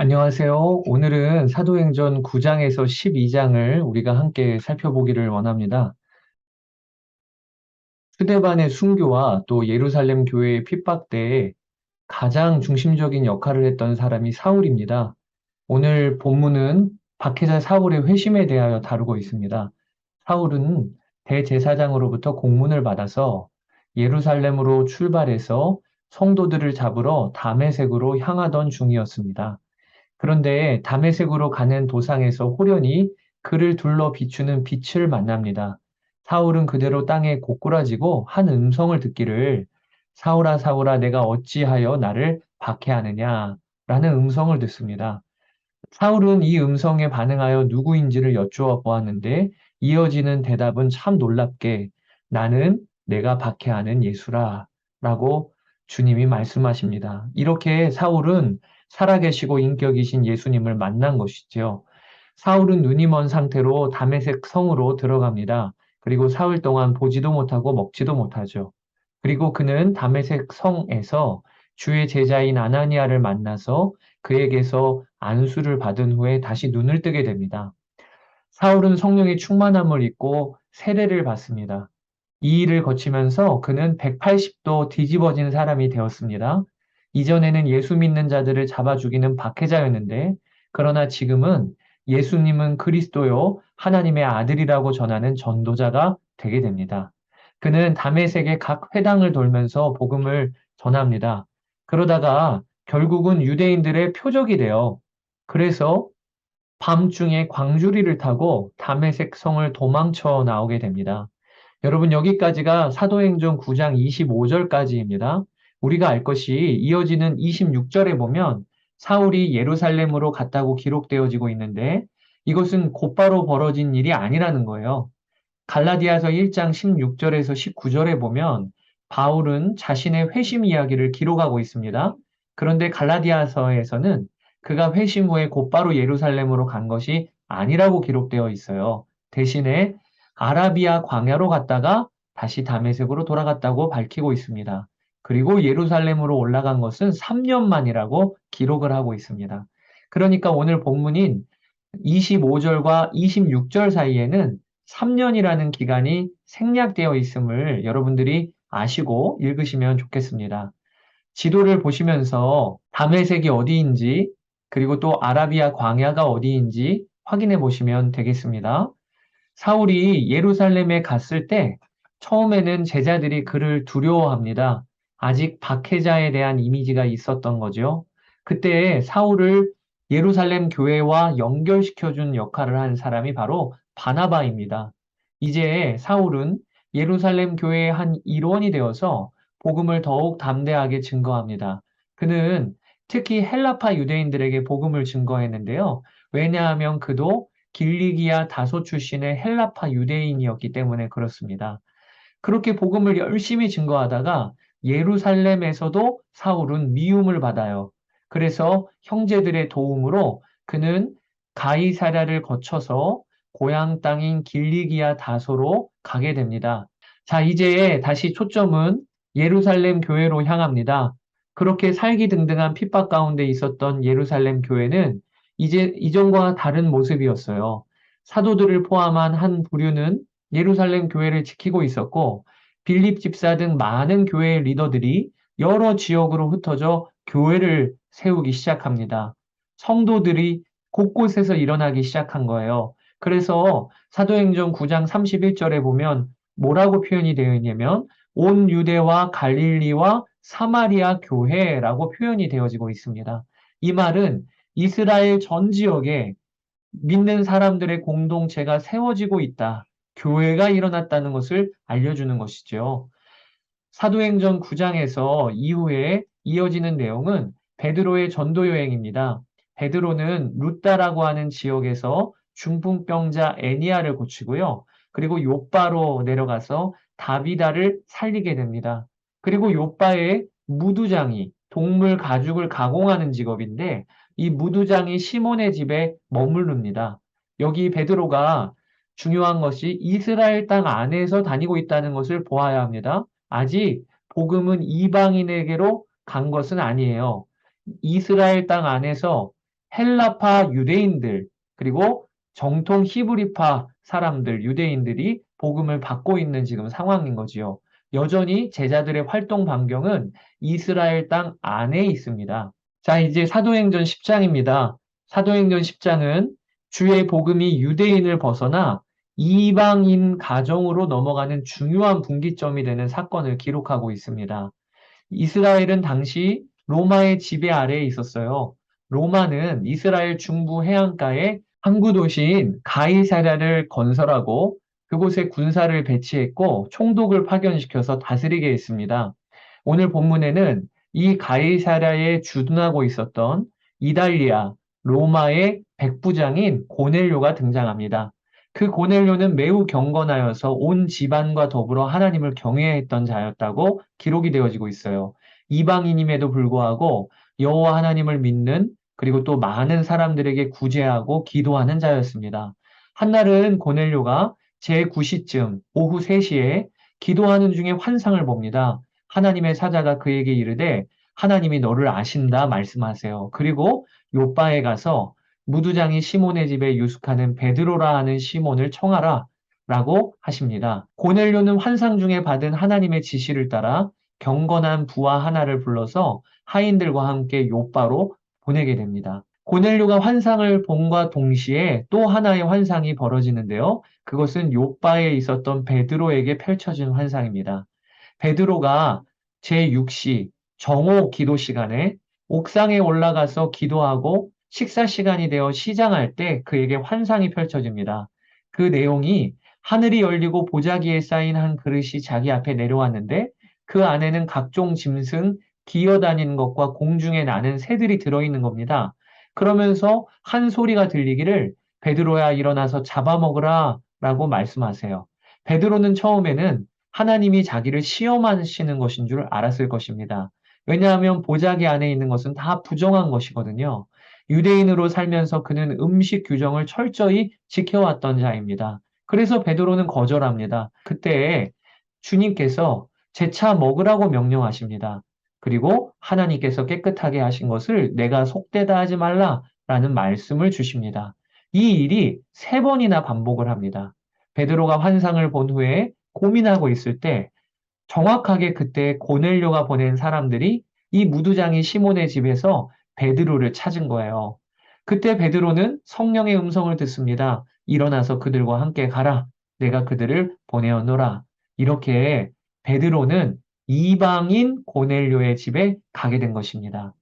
안녕하세요. 오늘은 사도행전 9장에서 12장을 우리가 함께 살펴보기를 원합니다. 스데반의 순교와 또 예루살렘 교회의 핍박 때에 가장 중심적인 역할을 했던 사람이 사울입니다. 오늘 본문은 박해자 사울의 회심에 대하여 다루고 있습니다. 사울은 대제사장으로부터 공문을 받아서 예루살렘으로 출발해서 성도들을 잡으러 다메섹으로 향하던 중이었습니다. 그런데 다메섹으로 가는 도상에서 호련히 그를 둘러 비추는 빛을 만납니다. 사울은 그대로 땅에 고꾸라지고 한 음성을 듣기를 사울아 사울아 내가 어찌하여 나를 박해하느냐 라는 음성을 듣습니다. 사울은 이 음성에 반응하여 누구인지를 여쭈어 보았는데 이어지는 대답은 참 놀랍게 나는 내가 박해하는 예수라 라고 주님이 말씀하십니다. 이렇게 사울은 살아계시고 인격이신 예수님을 만난 것이죠. 사울은 눈이 먼 상태로 다메섹 성으로 들어갑니다. 그리고 사흘 동안 보지도 못하고 먹지도 못하죠. 그리고 그는 다메섹 성에서 주의 제자인 아나니아를 만나서 그에게서 안수를 받은 후에 다시 눈을 뜨게 됩니다. 사울은 성령의 충만함을 입고 세례를 받습니다. 이 일을 거치면서 그는 180도 뒤집어진 사람이 되었습니다. 이전에는 예수 믿는 자들을 잡아 죽이는 박해자였는데, 그러나 지금은 예수님은 그리스도요, 하나님의 아들이라고 전하는 전도자가 되게 됩니다. 그는 다메섹의 각 회당을 돌면서 복음을 전합니다. 그러다가 결국은 유대인들의 표적이 돼요. 그래서 밤중에 광주리를 타고 다메섹 성을 도망쳐 나오게 됩니다. 여러분, 여기까지가 사도행전 9장 25절까지입니다. 우리가 알 것이 이어지는 26절에 보면 사울이 예루살렘으로 갔다고 기록되어지고 있는데 이것은 곧바로 벌어진 일이 아니라는 거예요. 갈라디아서 1장 16절에서 19절에 보면 바울은 자신의 회심 이야기를 기록하고 있습니다. 그런데 갈라디아서에서는 그가 회심 후에 곧바로 예루살렘으로 간 것이 아니라고 기록되어 있어요. 대신에 아라비아 광야로 갔다가 다시 다메섹으로 돌아갔다고 밝히고 있습니다. 그리고 예루살렘으로 올라간 것은 3년 만이라고 기록을 하고 있습니다. 그러니까 오늘 본문인 25절과 26절 사이에는 3년이라는 기간이 생략되어 있음을 여러분들이 아시고 읽으시면 좋겠습니다. 지도를 보시면서 다메섹이 어디인지 그리고 또 아라비아 광야가 어디인지 확인해 보시면 되겠습니다. 사울이 예루살렘에 갔을 때 처음에는 제자들이 그를 두려워합니다. 아직 박해자에 대한 이미지가 있었던 거죠. 그때 사울을 예루살렘 교회와 연결시켜준 역할을 한 사람이 바로 바나바입니다. 이제 사울은 예루살렘 교회의 한 일원이 되어서 복음을 더욱 담대하게 증거합니다. 그는 특히 헬라파 유대인들에게 복음을 증거했는데요. 왜냐하면 그도 길리기아 다소 출신의 헬라파 유대인이었기 때문에 그렇습니다. 그렇게 복음을 열심히 증거하다가 예루살렘에서도 사울은 미움을 받아요. 그래서 형제들의 도움으로 그는 가이사랴를 거쳐서 고향 땅인 길리기아 다소로 가게 됩니다. 자, 이제 다시 초점은 예루살렘 교회로 향합니다. 그렇게 살기등등한 핍박 가운데 있었던 예루살렘 교회는 이제 이전과 다른 모습이었어요. 사도들을 포함한 한 부류는 예루살렘 교회를 지키고 있었고, 빌립 집사 등 많은 교회의 리더들이 여러 지역으로 흩어져 교회를 세우기 시작합니다. 성도들이 곳곳에서 일어나기 시작한 거예요. 그래서 사도행전 9장 31절에 보면 뭐라고 표현이 되어 있냐면 온 유대와 갈릴리와 사마리아 교회라고 표현이 되어지고 있습니다. 이 말은 이스라엘 전 지역에 믿는 사람들의 공동체가 세워지고 있다. 교회가 일어났다는 것을 알려주는 것이죠. 사도행전 9장에서 이후에 이어지는 내용은 베드로의 전도 여행입니다. 베드로는 루다라고 하는 지역에서 중풍병자 애니아를 고치고요. 그리고 요바로 내려가서 다비다를 살리게 됩니다. 그리고 요바의 무두장이 동물 가죽을 가공하는 직업인데 이 무두장이 시몬의 집에 머무릅니다. 여기 베드로가 중요한 것이 이스라엘 땅 안에서 다니고 있다는 것을 보아야 합니다. 아직 복음은 이방인에게로 간 것은 아니에요. 이스라엘 땅 안에서 헬라파 유대인들, 그리고 정통 히브리파 사람들, 유대인들이 복음을 받고 있는 지금 상황인 거지요. 여전히 제자들의 활동 반경은 이스라엘 땅 안에 있습니다. 자, 이제 사도행전 10장입니다. 사도행전 10장은 주의 복음이 유대인을 벗어나 이방인 가정으로 넘어가는 중요한 분기점이 되는 사건을 기록하고 있습니다. 이스라엘은 당시 로마의 지배 아래에 있었어요. 로마는 이스라엘 중부 해안가에 항구 도시인 가이사랴를 건설하고 그곳에 군사를 배치했고 총독을 파견시켜서 다스리게 했습니다. 오늘 본문에는 이 가이사랴에 주둔하고 있었던 이달리아, 로마의 백부장인 고넬료가 등장합니다. 그 고넬료는 매우 경건하여서 온 집안과 더불어 하나님을 경외했던 자였다고 기록이 되어지고 있어요. 이방인임에도 불구하고 여호와 하나님을 믿는 그리고 또 많은 사람들에게 구제하고 기도하는 자였습니다. 한날은 고넬료가 제9시쯤 오후 3시에 기도하는 중에 환상을 봅니다. 하나님의 사자가 그에게 이르되 하나님이 너를 아신다 말씀하세요. 그리고 요바에 가서 무두장이 시몬의 집에 유숙하는 베드로라 하는 시몬을 청하라 라고 하십니다. 고넬료는 환상 중에 받은 하나님의 지시를 따라 경건한 부하 하나를 불러서 하인들과 함께 요바로 보내게 됩니다. 고넬료가 환상을 본과 동시에 또 하나의 환상이 벌어지는데요. 그것은 요바에 있었던 베드로에게 펼쳐진 환상입니다. 베드로가 제6시 정오 기도 시간에 옥상에 올라가서 기도하고 식사 시간이 되어 시장할 때 그에게 환상이 펼쳐집니다. 그 내용이 하늘이 열리고 보자기에 쌓인 한 그릇이 자기 앞에 내려왔는데 그 안에는 각종 짐승, 기어다니는 것과 공중에 나는 새들이 들어있는 겁니다. 그러면서 한 소리가 들리기를 베드로야 일어나서 잡아먹으라 라고 말씀하세요. 베드로는 처음에는 하나님이 자기를 시험하시는 것인 줄 알았을 것입니다. 왜냐하면 보자기 안에 있는 것은 다 부정한 것이거든요. 유대인으로 살면서 그는 음식 규정을 철저히 지켜왔던 자입니다. 그래서 베드로는 거절합니다. 그때 주님께서 재차 먹으라고 명령하십니다. 그리고 하나님께서 깨끗하게 하신 것을 내가 속되다 하지 말라라는 말씀을 주십니다. 이 일이 3번이나 반복을 합니다. 베드로가 환상을 본 후에 고민하고 있을 때 정확하게 그때 고넬료가 보낸 사람들이 이 무두장이 시몬의 집에서 베드로를 찾은 거예요. 그때 베드로는 성령의 음성을 듣습니다. 일어나서 그들과 함께 가라. 내가 그들을 보내었노라. 이렇게 베드로는 이방인 고넬료의 집에 가게 된 것입니다.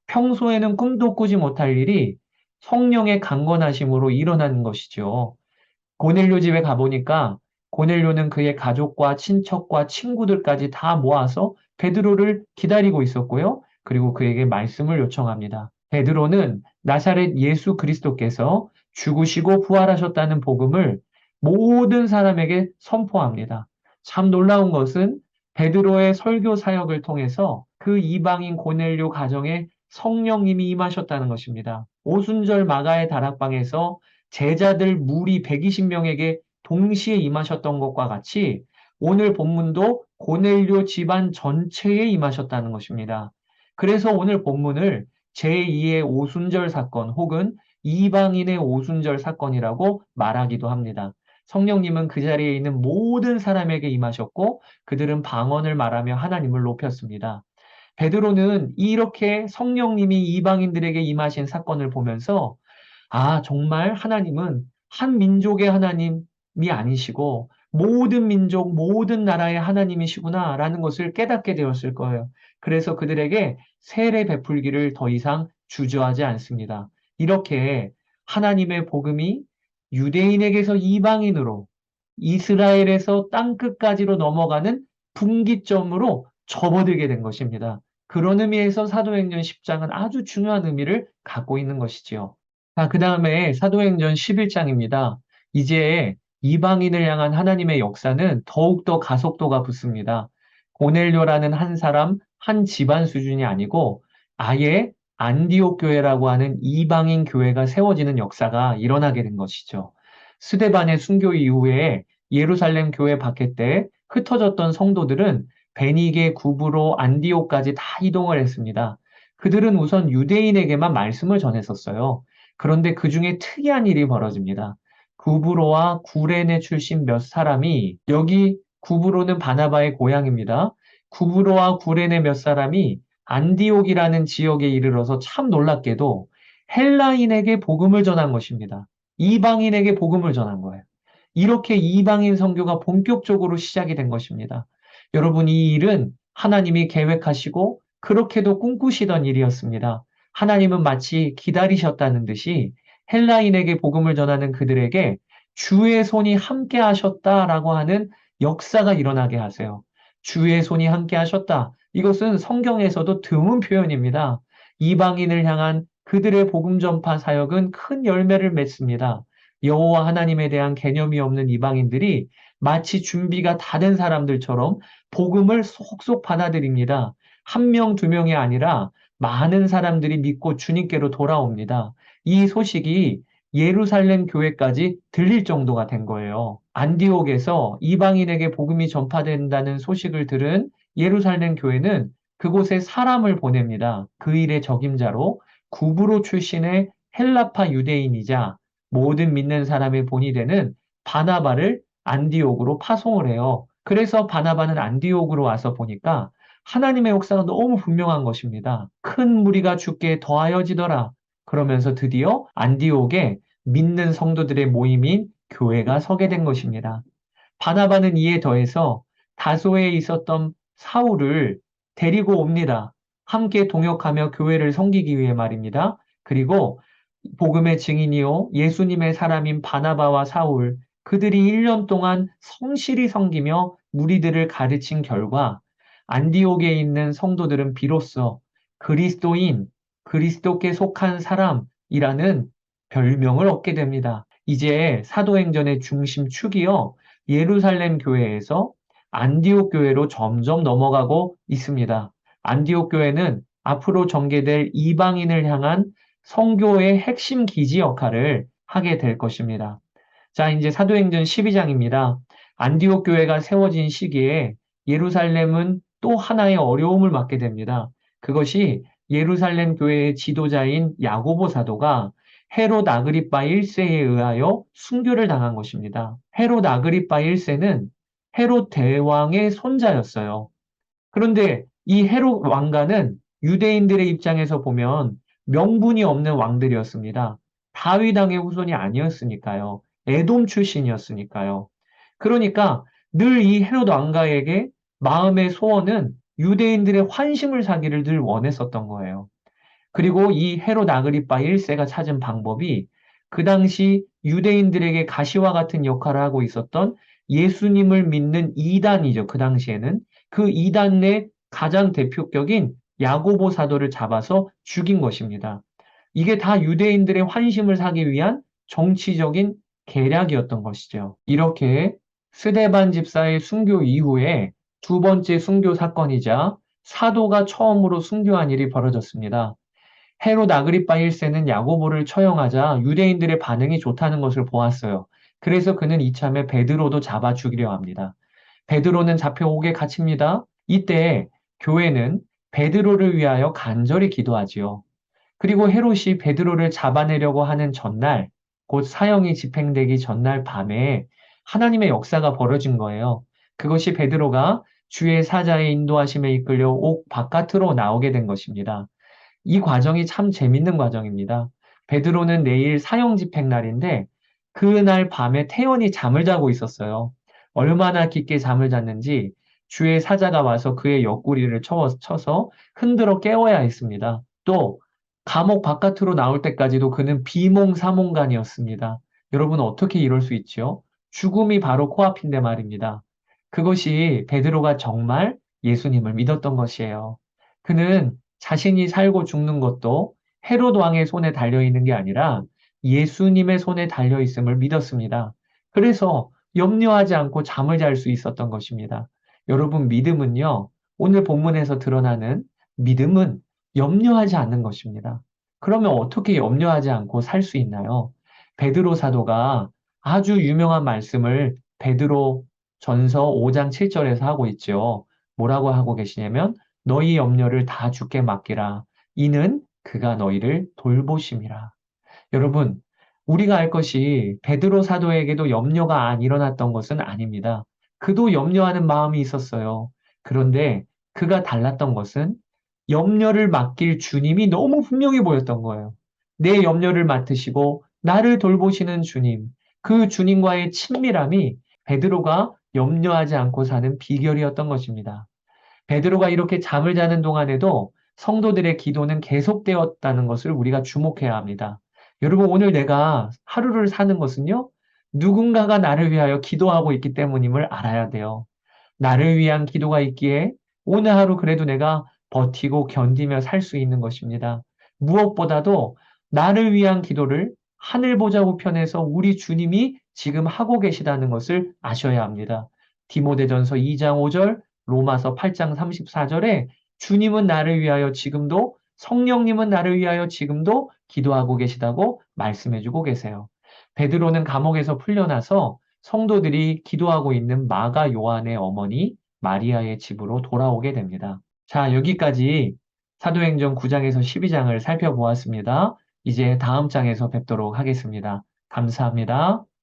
평소에는 꿈도 꾸지 못할 일이 성령의 강건하심으로 일어나는 것이죠. 고넬료 집에 가보니까 고넬료는 그의 가족과 친척과 친구들까지 다 모아서 베드로를 기다리고 있었고요. 그리고 그에게 말씀을 요청합니다. 베드로는 나사렛 예수 그리스도께서 죽으시고 부활하셨다는 복음을 모든 사람에게 선포합니다. 참 놀라운 것은 베드로의 설교 사역을 통해서 그 이방인 고넬료 가정에 성령님이 임하셨다는 것입니다. 오순절 마가의 다락방에서 제자들 무리 120명에게 동시에 임하셨던 것과 같이 오늘 본문도 고넬료 집안 전체에 임하셨다는 것입니다. 그래서 오늘 본문을 제2의 오순절 사건 혹은 이방인의 오순절 사건이라고 말하기도 합니다. 성령님은 그 자리에 있는 모든 사람에게 임하셨고 그들은 방언을 말하며 하나님을 높였습니다. 베드로는 이렇게 성령님이 이방인들에게 임하신 사건을 보면서 아, 정말 하나님은 한 민족의 하나님이 아니시고 모든 민족, 모든 나라의 하나님이시구나라는 것을 깨닫게 되었을 거예요. 그래서 그들에게 세례 베풀기를 더 이상 주저하지 않습니다. 이렇게 하나님의 복음이 유대인에게서 이방인으로 이스라엘에서 땅끝까지로 넘어가는 분기점으로 접어들게 된 것입니다. 그런 의미에서 사도행전 10장은 아주 중요한 의미를 갖고 있는 것이지요. 자, 그 다음에 사도행전 11장입니다. 이제 이방인을 향한 하나님의 역사는 더욱더 가속도가 붙습니다. 고넬료라는 한 사람, 한 집안 수준이 아니고 아예 안디옥 교회라고 하는 이방인 교회가 세워지는 역사가 일어나게 된 것이죠. 스데반의 순교 이후에 예루살렘 교회 밖에 때 흩어졌던 성도들은 베니게, 구브로, 안디옥까지 다 이동을 했습니다. 그들은 우선 유대인에게만 말씀을 전했었어요. 그런데 그 중에 특이한 일이 벌어집니다. 구브로와 구레네 출신 몇 사람이 여기 구브로는 바나바의 고향입니다. 구브로와 구레네 몇 사람이 안디옥이라는 지역에 이르러서 참 놀랍게도 헬라인에게 복음을 전한 것입니다. 이방인에게 복음을 전한 거예요. 이렇게 이방인 선교가 본격적으로 시작이 된 것입니다. 여러분, 이 일은 하나님이 계획하시고 그렇게도 꿈꾸시던 일이었습니다. 하나님은 마치 기다리셨다는 듯이 헬라인에게 복음을 전하는 그들에게 주의 손이 함께 하셨다라고 하는 역사가 일어나게 하세요. 주의 손이 함께 하셨다. 이것은 성경에서도 드문 표현입니다. 이방인을 향한 그들의 복음 전파 사역은 큰 열매를 맺습니다. 여호와 하나님에 대한 개념이 없는 이방인들이 마치 준비가 다 된 사람들처럼 복음을 속속 받아들입니다. 한 명, 두 명이 아니라 많은 사람들이 믿고 주님께로 돌아옵니다. 이 소식이 예루살렘 교회까지 들릴 정도가 된 거예요. 안디옥에서 이방인에게 복음이 전파된다는 소식을 들은 예루살렘 교회는 그곳에 사람을 보냅니다. 그 일의 적임자로 구브로 출신의 헬라파 유대인이자 모든 믿는 사람의 본이 되는 바나바를 안디옥으로 파송을 해요. 그래서 바나바는 안디옥으로 와서 보니까 하나님의 역사가 너무 분명한 것입니다. 큰 무리가 주께 더하여지더라. 그러면서 드디어 안디옥에 믿는 성도들의 모임인 교회가 서게 된 것입니다. 바나바는 이에 더해서 다소에 있었던 사울을 데리고 옵니다. 함께 동역하며 교회를 섬기기 위해 말입니다. 그리고 복음의 증인이요 예수님의 사람인 바나바와 사울 그들이 1년 동안 성실히 섬기며 무리들을 가르친 결과 안디옥에 있는 성도들은 비로소 그리스도인, 그리스도께 속한 사람이라는 별명을 얻게 됩니다. 이제 사도행전의 중심축이요 예루살렘 교회에서 안디옥 교회로 점점 넘어가고 있습니다. 안디옥 교회는 앞으로 전개될 이방인을 향한 선교의 핵심 기지 역할을 하게 될 것입니다. 자, 이제 사도행전 12장입니다. 안디옥 교회가 세워진 시기에 예루살렘은 또 하나의 어려움을 맞게 됩니다. 그것이 예루살렘 교회의 지도자인 야고보 사도가 헤롯 아그리파 1세에 의하여 순교를 당한 것입니다. 헤롯 아그리파 1세는 헤롯 대왕의 손자였어요. 그런데 이 헤롯 왕가는 유대인들의 입장에서 보면 명분이 없는 왕들이었습니다. 다윗 왕의 후손이 아니었으니까요. 에돔 출신이었으니까요. 그러니까 늘 이 헤롯 왕가에게 마음의 소원은 유대인들의 환심을 사기를 늘 원했었던 거예요. 그리고 이 헤롯 아그리파 1세가 찾은 방법이 그 당시 유대인들에게 가시와 같은 역할을 하고 있었던 예수님을 믿는 이단이죠. 그 당시에는 그 이단 내 가장 대표격인 야고보 사도를 잡아서 죽인 것입니다. 이게 다 유대인들의 환심을 사기 위한 정치적인 계략이었던 것이죠. 이렇게 스데반 집사의 순교 이후에 두 번째 순교 사건이자 사도가 처음으로 순교한 일이 벌어졌습니다. 헤롯 아그리파 1세는 야고보를 처형하자 유대인들의 반응이 좋다는 것을 보았어요. 그래서 그는 이참에 베드로도 잡아 죽이려 합니다. 베드로는 잡혀 옥에 갇힙니다. 이때 교회는 베드로를 위하여 간절히 기도하지요. 그리고 헤롯이 베드로를 잡아내려고 하는 전날, 곧 사형이 집행되기 전날 밤에 하나님의 역사가 벌어진 거예요. 그것이 베드로가 주의 사자의 인도하심에 이끌려 옥 바깥으로 나오게 된 것입니다. 이 과정이 참 재밌는 과정입니다. 베드로는 내일 사형 집행 날인데 그날 밤에 태연히 잠을 자고 있었어요. 얼마나 깊게 잠을 잤는지 주의 사자가 와서 그의 옆구리를 쳐서 흔들어 깨워야 했습니다. 또 감옥 바깥으로 나올 때까지도 그는 비몽사몽간이었습니다. 여러분 어떻게 이럴 수 있지요? 죽음이 바로 코앞인데 말입니다. 그것이 베드로가 정말 예수님을 믿었던 것이에요. 그는 자신이 살고 죽는 것도 헤롯 왕의 손에 달려 있는 게 아니라 예수님의 손에 달려 있음을 믿었습니다. 그래서 염려하지 않고 잠을 잘 수 있었던 것입니다. 여러분, 믿음은요, 오늘 본문에서 드러나는 믿음은 염려하지 않는 것입니다. 그러면 어떻게 염려하지 않고 살 수 있나요? 베드로 사도가 아주 유명한 말씀을 베드로 전서 5장 7절에서 하고 있죠. 뭐라고 하고 계시냐면 너희 염려를 다 주께 맡기라. 이는 그가 너희를 돌보심이라. 여러분, 우리가 알 것이 베드로 사도에게도 염려가 안 일어났던 것은 아닙니다. 그도 염려하는 마음이 있었어요. 그런데 그가 달랐던 것은 염려를 맡길 주님이 너무 분명히 보였던 거예요. 내 염려를 맡으시고 나를 돌보시는 주님, 그 주님과의 친밀함이 베드로가 염려하지 않고 사는 비결이었던 것입니다. 베드로가 이렇게 잠을 자는 동안에도 성도들의 기도는 계속되었다는 것을 우리가 주목해야 합니다. 여러분, 오늘 내가 하루를 사는 것은요, 누군가가 나를 위하여 기도하고 있기 때문임을 알아야 돼요. 나를 위한 기도가 있기에 오늘 하루 그래도 내가 버티고 견디며 살 수 있는 것입니다. 무엇보다도 나를 위한 기도를 하늘 보좌 우편에서 우리 주님이 지금 하고 계시다는 것을 아셔야 합니다. 디모데전서 2장 5절, 로마서 8장 34절에 주님은 나를 위하여 지금도 성령님은 나를 위하여 지금도 기도하고 계시다고 말씀해주고 계세요. 베드로는 감옥에서 풀려나서 성도들이 기도하고 있는 마가 요한의 어머니 마리아의 집으로 돌아오게 됩니다. 자, 여기까지 사도행전 9장에서 12장을 살펴보았습니다. 이제 다음 장에서 뵙도록 하겠습니다. 감사합니다.